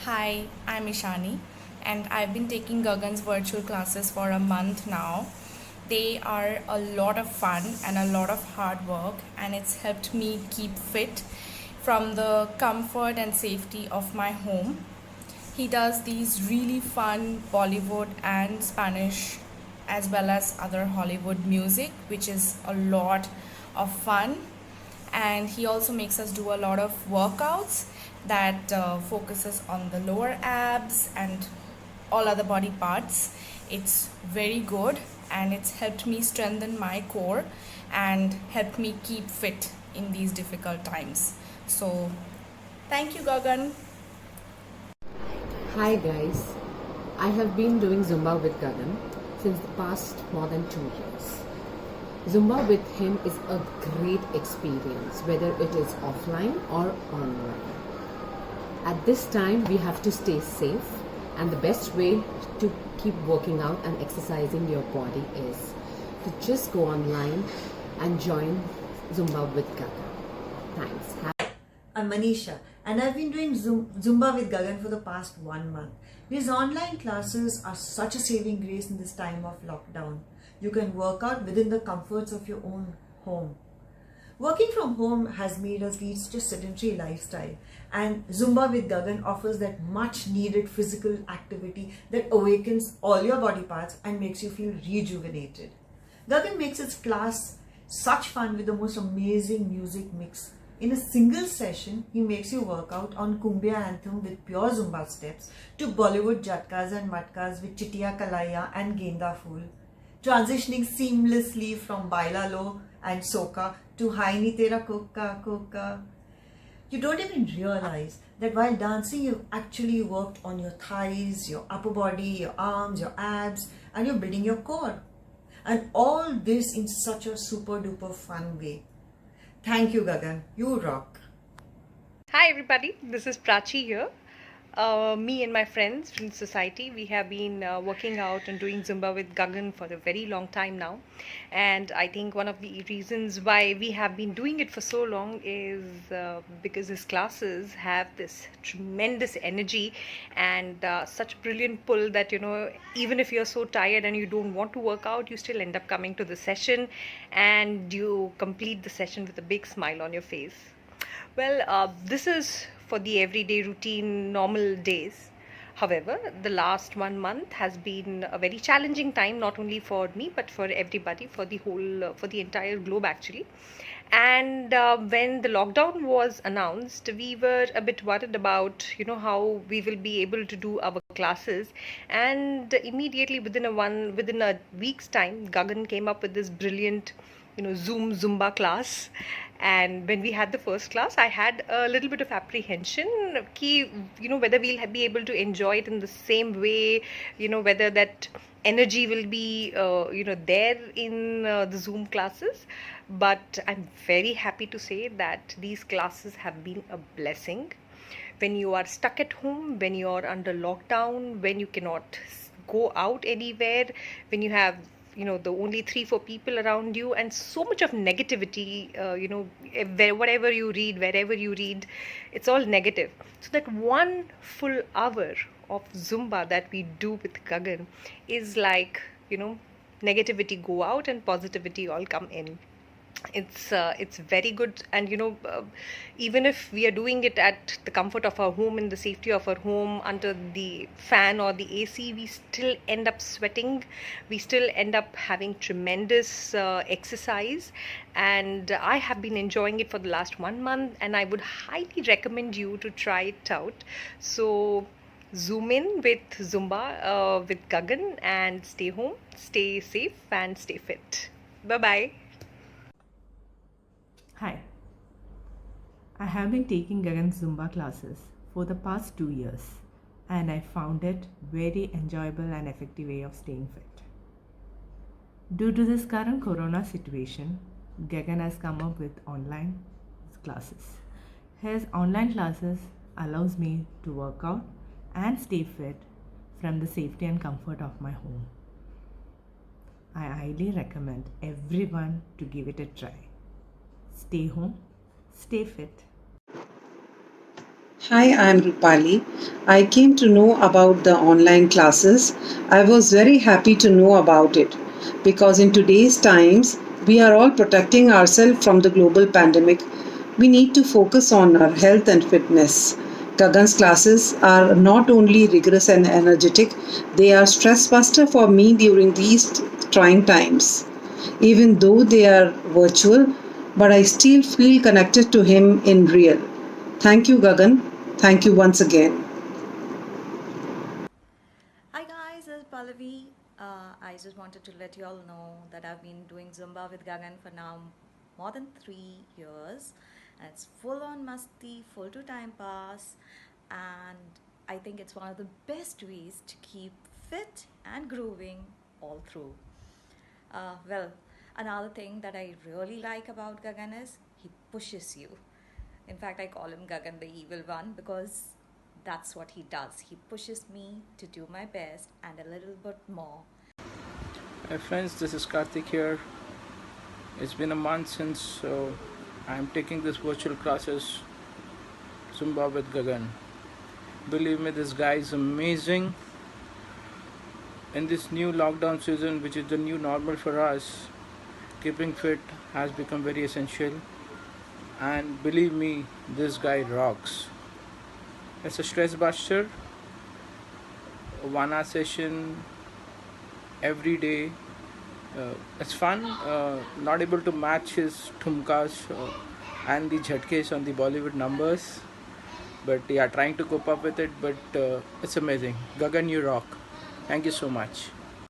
Hi, I'm Ishani, and I've been taking Gagan's virtual classes for a month now. They are a lot of fun and a lot of hard work, and it's helped me keep fit from the comfort and safety of my home. He does these really fun Bollywood and Spanish as well as other Hollywood music, which is a lot of fun. And he also makes us do a lot of workouts that focuses on the lower abs and all other body parts. It's very good and it's helped me strengthen my core and helped me keep fit in these difficult times. So, thank you, Gagan. Hi guys, I have been doing Zumba with Gagan since the past more than 2 years. Zumba with him is a great experience, whether it is offline or online. At this time, we have to stay safe, and the best way to keep working out and exercising your body is to just go online and join Zumba with Gagan. Thanks. I'm Manisha, and I've been doing Zumba with Gagan for the past 1 month. These online classes are such a saving grace in this time of lockdown. You can work out within the comforts of your own home. Working from home has made us lead such a sedentary lifestyle, and Zumba with Gagan offers that much needed physical activity that awakens all your body parts and makes you feel rejuvenated. Gagan makes its class such fun with the most amazing music mix. In a single session, he makes you work out on Kumbia anthem with pure Zumba steps to Bollywood jatkas and matkas with Chitiya Kalaya and Genda Fool, transitioning seamlessly from Bailalo and Soka to Haini Tera Koka Koka. You don't even realize that while dancing, you've actually worked on your thighs, your upper body, your arms, your abs, and you're building your core. And all this in such a super duper fun way. Thank you, Gagan. You rock. Hi everybody, this is Prachi here. Me and my friends from the society, we have been working out and doing Zumba with Gagan for a very long time now. And I think one of the reasons why we have been doing it for so long is because his classes have this tremendous energy and such brilliant pull that, even if you're so tired and you don't want to work out, you still end up coming to the session and you complete the session with a big smile on your face. Well, this is for the everyday routine, normal days. However, the last 1 month has been a very challenging time, not only for me, but for everybody, for the whole, for the entire globe actually. And when the lockdown was announced, we were a bit worried about, how we will be able to do our classes. And immediately within a week's time, Gagan came up with this brilliant Zoom Zumba class. And when we had the first class, I had a little bit of apprehension whether we'll be able to enjoy it in the same way, whether that energy will be there in the Zoom classes. But I'm very happy to say that these classes have been a blessing. When you are stuck at home, when you are under lockdown, when you cannot go out anywhere, when you have the only 3 4 people around you and so much of negativity, whatever you read, wherever you read, it's all negative. So that 1 full hour of Zumba that we do with Gagan is like, negativity go out and positivity all come in. It's very good. And even if we are doing it at the comfort of our home, in the safety of our home, under the fan or the AC, we still end up sweating, we still end up having tremendous exercise. And I have been enjoying it for the last 1 month, and I would highly recommend you to try it out. So zoom in with Zumba with Gagan, and stay home, stay safe, and stay fit. Bye bye. Hi, I have been taking Gagan Zumba classes for the past 2 years and I found it very enjoyable and effective way of staying fit. Due to this current corona situation, Gagan has come up with online classes. His online classes allows me to work out and stay fit from the safety and comfort of my home. I highly recommend everyone to give it a try. Stay home, stay fit. Hi, I'm Rupali. I came to know about the online classes. I was very happy to know about it because in today's times, we are all protecting ourselves from the global pandemic. We need to focus on our health and fitness. Gagan's classes are not only rigorous and energetic, they are stress buster for me during these trying times. Even though they are virtual, but I still feel connected to him in real. Thank you, Gagan. Thank you once again. Hi guys, this is Pallavi. I just wanted to let you all know that I've been doing Zumba with Gagan for now more than 3 years. And it's full on musty, full to time pass, and I think it's one of the best ways to keep fit and grooving all through. Well, another thing that I really like about Gagan is he pushes you. In fact, I call him Gagan the evil one because that's what he does. He pushes me to do my best and a little bit more. Hi friends, this is Karthik here. It's been a month since I'm taking this virtual classes Zumba with Gagan. Believe me, this guy is amazing. In this new lockdown season, which is the new normal for us, keeping fit has become very essential. And believe me, this guy rocks. It's a stress buster, a 1 hour session every day. It's fun, not able to match his thumkas and the jhatkes on the Bollywood numbers, but yeah, trying to cope up with it. But it's amazing. Gagan, you rock. Thank you so much.